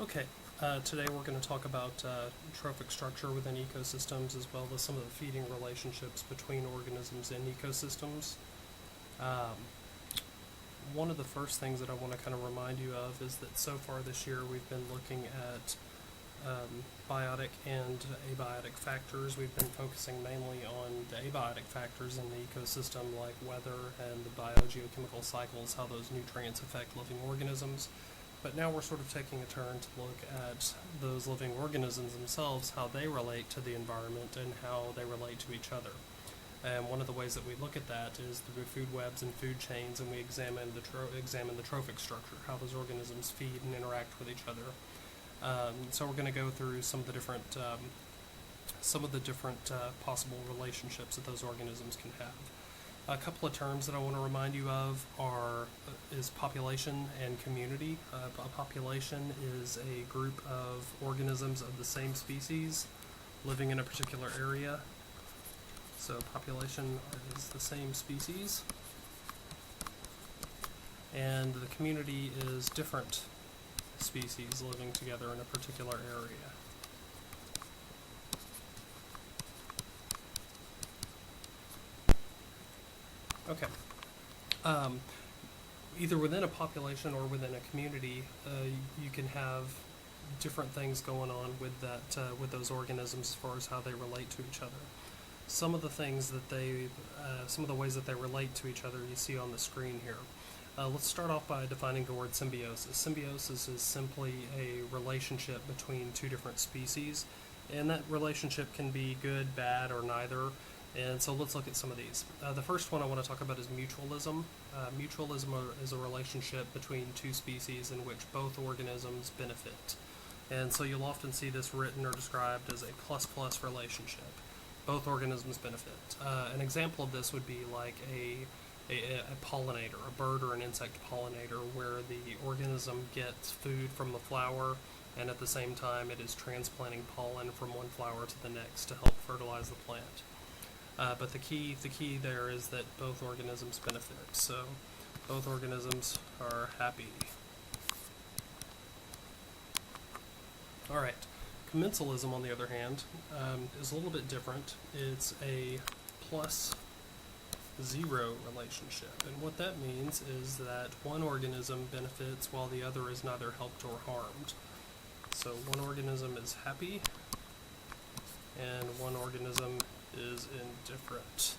Okay, today we're going to talk about trophic structure within ecosystems as well as some of the feeding relationships between organisms and ecosystems. Um, One of the first things that I want to kind of remind you of is that so far this year we've been looking at biotic and abiotic factors. We've been focusing mainly on the abiotic factors in the ecosystem like weather and the biogeochemical cycles, how those nutrients affect living organisms. But now we're sort of taking a turn to look at those living organisms themselves, how they relate to the environment and how they relate to each other. And one of the ways that we look at that is through food webs and food chains, and we examine the trophic structure, how those organisms feed and interact with each other. So we're going to go through some of the different possible relationships that those organisms can have. A couple of terms that I want to remind you of is population and community. A population is a group of organisms of the same species living in a particular area. So population is the same species, and the community is different species living together in a particular area. Okay. Either within a population or within a community, you can have different things going on with with those organisms as far as how they relate to each other. Some of the some of the ways that they relate to each other you see on the screen here. Let's start off by defining the word symbiosis. Symbiosis is simply a relationship between two different species, and that relationship can be good, bad, or neither. And so let's look at some of these. The first one I want to talk about is mutualism. Mutualism is a relationship between two species in which both organisms benefit. And so you'll often see this written or described as a plus-plus relationship. Both organisms benefit. An example of this would be like a pollinator, a bird or an insect pollinator, where the organism gets food from the flower, and at the same time it is transplanting pollen from one flower to the next to help fertilize the plant. But the key there is that both organisms benefit. So both organisms are happy. All right. Commensalism, on the other hand, is a little bit different. It's a plus zero relationship. And what that means is that one organism benefits while the other is neither helped or harmed. So one organism is happy and one organism is indifferent.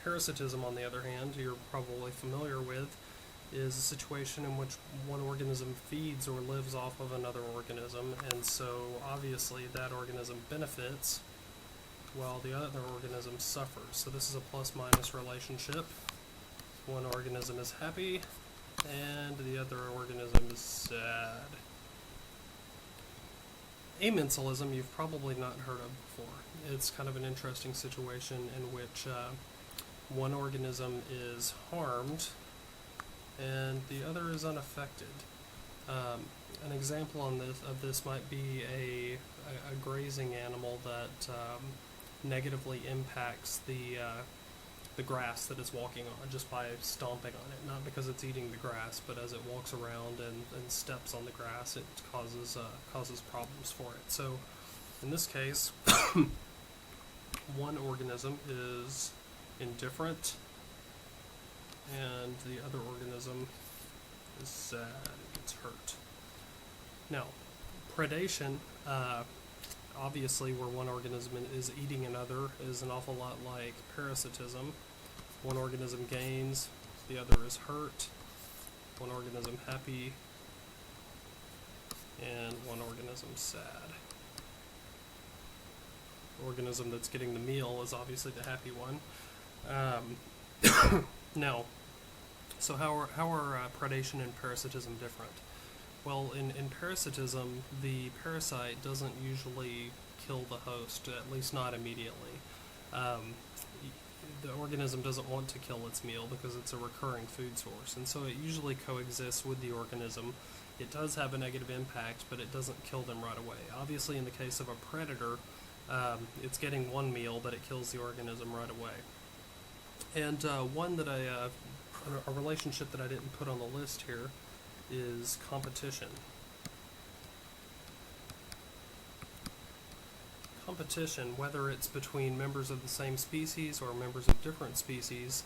Parasitism, on the other hand, you're probably familiar with, is a situation in which one organism feeds or lives off of another organism, and so obviously that organism benefits while the other organism suffers. So this is a plus-minus relationship. One organism is happy and the other organism is sad. Amensalism you've probably not heard of before. It's kind of an interesting situation in which one organism is harmed and the other is unaffected. An example of this might be a grazing animal that negatively impacts the grass that it's walking on just by stomping on it. Not because it's eating the grass, but as it walks around and steps on the grass, it causes problems for it. So in this case, one organism is indifferent and the other organism is sad, it gets hurt. Now, predation, obviously where one organism is eating another, is an awful lot like parasitism. One organism gains, the other is hurt. One organism happy, and one organism sad. The organism that's getting the meal is obviously the happy one. Now, so how are predation and parasitism different? Well, in parasitism, the parasite doesn't usually kill the host, at least not immediately. The organism doesn't want to kill its meal because it's a recurring food source, and so it usually coexists with the organism. It does have a negative impact, but it doesn't kill them right away. Obviously, in the case of a predator, it's getting one meal, but it kills the organism right away. And a relationship that I didn't put on the list here is competition. Competition, whether it's between members of the same species or members of different species,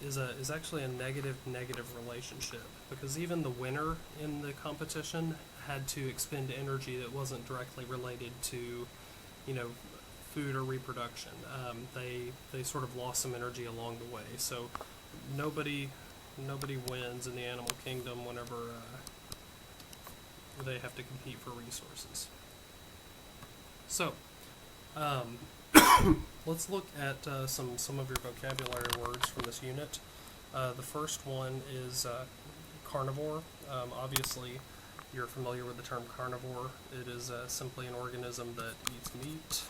is actually a negative relationship, because even the winner in the competition had to expend energy that wasn't directly related to, food or reproduction. They sort of lost some energy along the way. So nobody wins in the animal kingdom whenever they have to compete for resources. So, let's look at some of your vocabulary words from this unit. The first one is carnivore. Obviously, you're familiar with the term carnivore. It is simply an organism that eats meat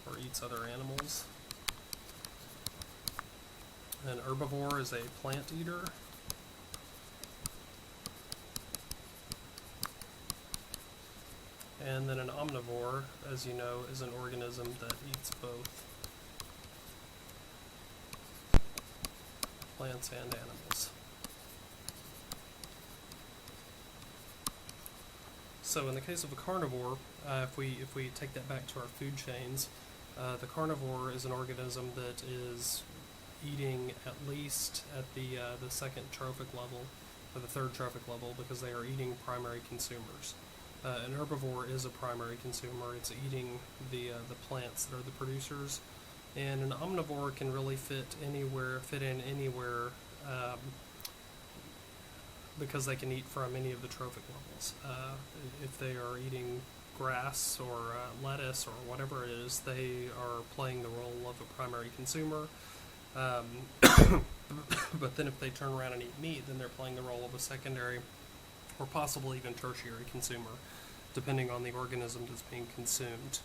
or eats other animals. An herbivore is a plant eater. And then an omnivore, as you know, is an organism that eats both plants and animals. So in the case of a carnivore, if we take that back to our food chains, the carnivore is an organism that is eating at least at the second trophic level, or the third trophic level, because they are eating primary consumers. An herbivore is a primary consumer. It's eating the plants that are the producers, and an omnivore can really fit in anywhere, because they can eat from any of the trophic levels. If they are eating grass or lettuce or whatever it is, they are playing the role of a primary consumer. But then if they turn around and eat meat, then they're playing the role of a secondary or possibly even tertiary consumer, depending on the organism that's being consumed.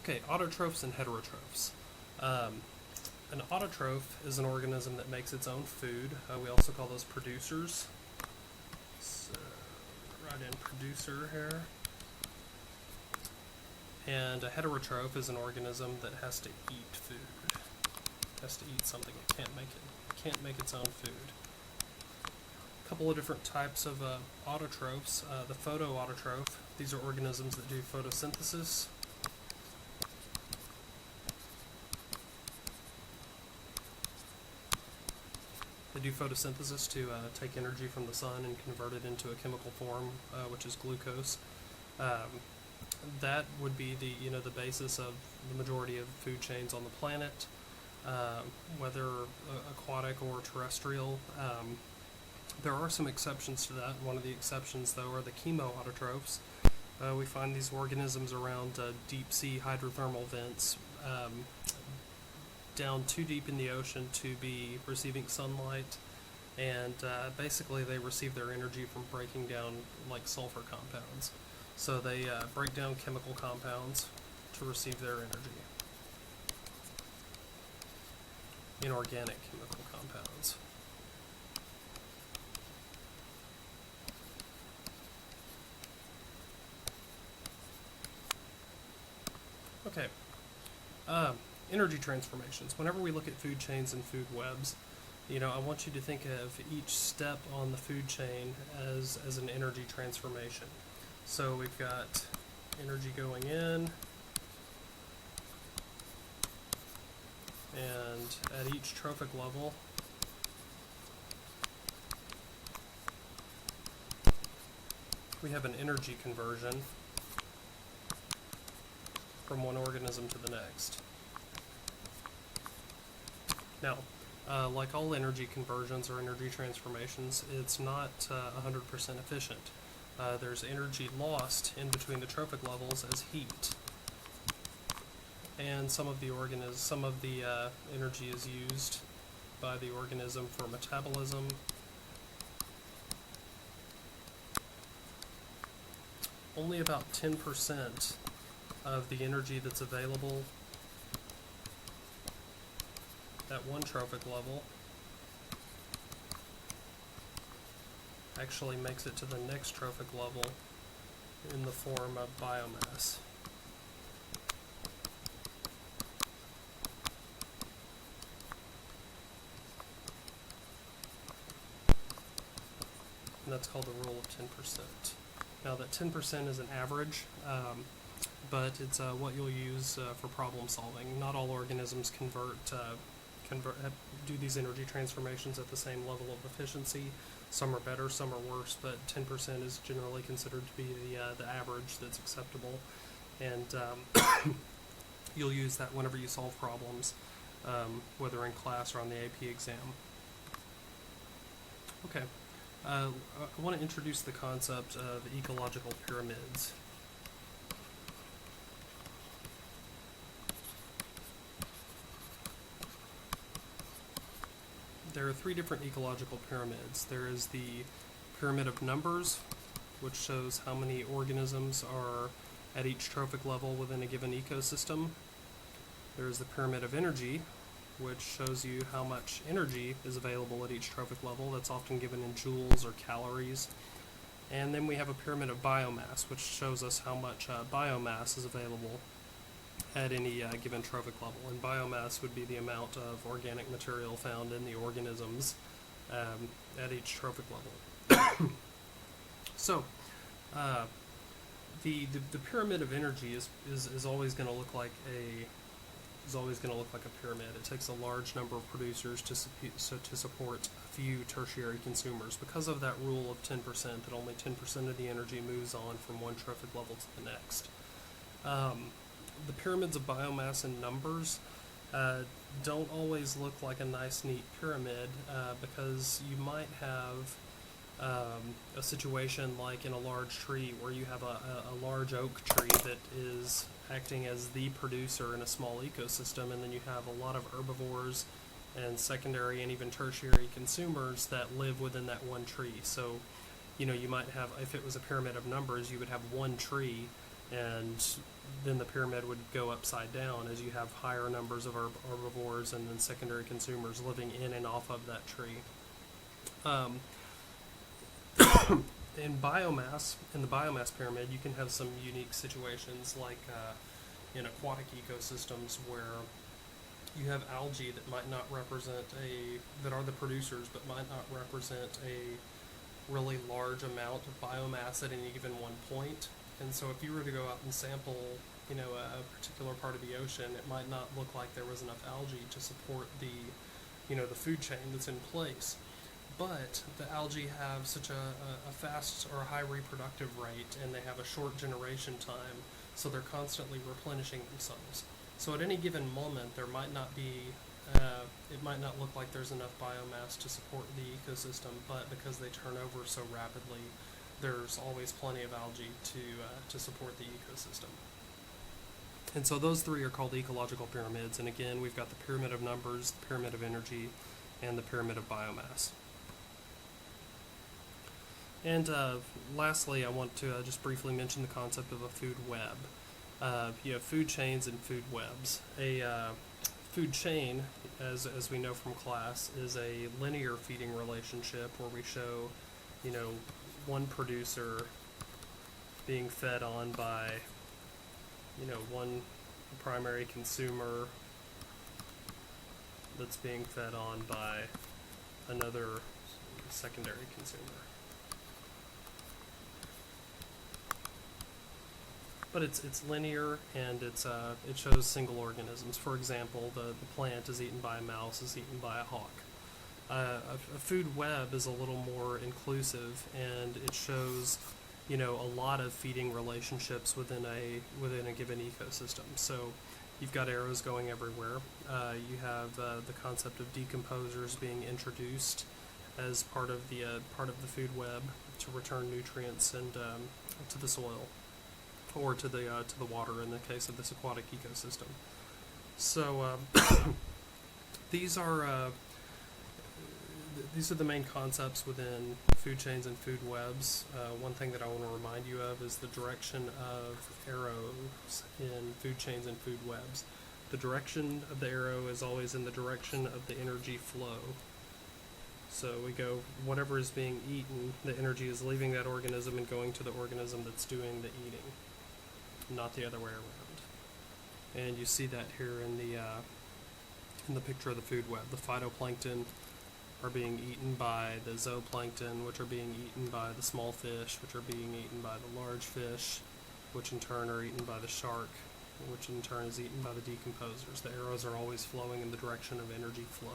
Okay, autotrophs and heterotrophs. An autotroph is an organism that makes its own food. We also call those producers. So, write in producer here. And a heterotroph is an organism that has to eat food. Has to eat something. It can't make its own food. A couple of different types of autotrophs. The photoautotroph. These are organisms that do photosynthesis. They do photosynthesis to take energy from the sun and convert it into a chemical form, which is glucose. That would be the basis of the majority of food chains on the planet, whether aquatic or terrestrial. There are some exceptions to that. One of the exceptions, though, are the chemoautotrophs. We find these organisms around deep sea hydrothermal vents, down too deep in the ocean to be receiving sunlight, and basically they receive their energy from breaking down like sulfur compounds. So they break down chemical compounds to receive their energy. Inorganic chemical compounds. Okay. Energy transformations. Whenever we look at food chains and food webs, I want you to think of each step on the food chain as an energy transformation. So we've got energy going in, and at each trophic level, we have an energy conversion from one organism to the next. Now, like all energy conversions or energy transformations, it's not 100% efficient. There's energy lost in between the trophic levels as heat, and some of the energy is used by the organism for metabolism. Only about 10% of the energy that's available at one trophic level actually makes it to the next trophic level in the form of biomass. and that's called the rule of 10%. Now that 10% is an average, but it's what you'll use for problem solving. Not all organisms do these energy transformations at the same level of efficiency. Some are better, some are worse, but 10% is generally considered to be the average that's acceptable, and you'll use that whenever you solve problems, whether in class or on the AP exam. Okay, I want to introduce the concept of ecological pyramids. There are three different ecological pyramids. There is the pyramid of numbers, which shows how many organisms are at each trophic level within a given ecosystem. There is the pyramid of energy, which shows you how much energy is available at each trophic level. That's often given in joules or calories. And then we have a pyramid of biomass, which shows us how much biomass is available at any given trophic level. And biomass would be the amount of organic material found in the organisms at each trophic level. So, the pyramid of energy is always going to look like a pyramid. It takes a large number of producers to support a few tertiary consumers. Because of that rule of 10%, that only 10% of the energy moves on from one trophic level to the next. The pyramids of biomass and numbers don't always look like a nice, neat pyramid because you might have a situation like in a large tree where you have a large oak tree that is acting as the producer in a small ecosystem, and then you have a lot of herbivores and secondary and even tertiary consumers that live within that one tree. So, you might have, if it was a pyramid of numbers, you would have one tree, and then the pyramid would go upside down as you have higher numbers of herbivores and then secondary consumers living in and off of that tree. In the biomass pyramid, you can have some unique situations like in aquatic ecosystems where you have algae that might not represent that are the producers, but might not represent a really large amount of biomass at any given one point. And so if you were to go out and sample, a particular part of the ocean, it might not look like there was enough algae to support the food chain that's in place. But the algae have such a fast or a high reproductive rate, and they have a short generation time, so they're constantly replenishing themselves. So at any given moment, there might not be, it might not look like there's enough biomass to support the ecosystem, but because they turn over so rapidly, there's always plenty of algae to support the ecosystem. And so those three are called ecological pyramids, and again, we've got the pyramid of numbers, the pyramid of energy, and the pyramid of biomass. And lastly, I want to just briefly mention the concept of a food web. You have food chains and food webs. A food chain, as we know from class, is a linear feeding relationship where we show, one producer being fed on by, one primary consumer that's being fed on by another secondary consumer. But it's linear, and it shows single organisms. For example, the plant is eaten by a mouse, is eaten by a hawk. A food web is a little more inclusive, and it shows, a lot of feeding relationships within a given ecosystem. So you've got arrows going everywhere. You have the concept of decomposers being introduced as part of the food web to return nutrients and to the soil, or to the water in the case of this aquatic ecosystem. So these are the main concepts within food chains and food webs. One thing that I want to remind you of is the direction of arrows in food chains and food webs. The direction of the arrow is always in the direction of the energy flow. So we go, whatever is being eaten, the energy is leaving that organism and going to the organism that's doing the eating, not the other way around. And you see that here in the picture of the food web. The phytoplankton are being eaten by the zooplankton, which are being eaten by the small fish, which are being eaten by the large fish, which in turn are eaten by the shark, which in turn is eaten by the decomposers. The arrows are always flowing in the direction of energy flow.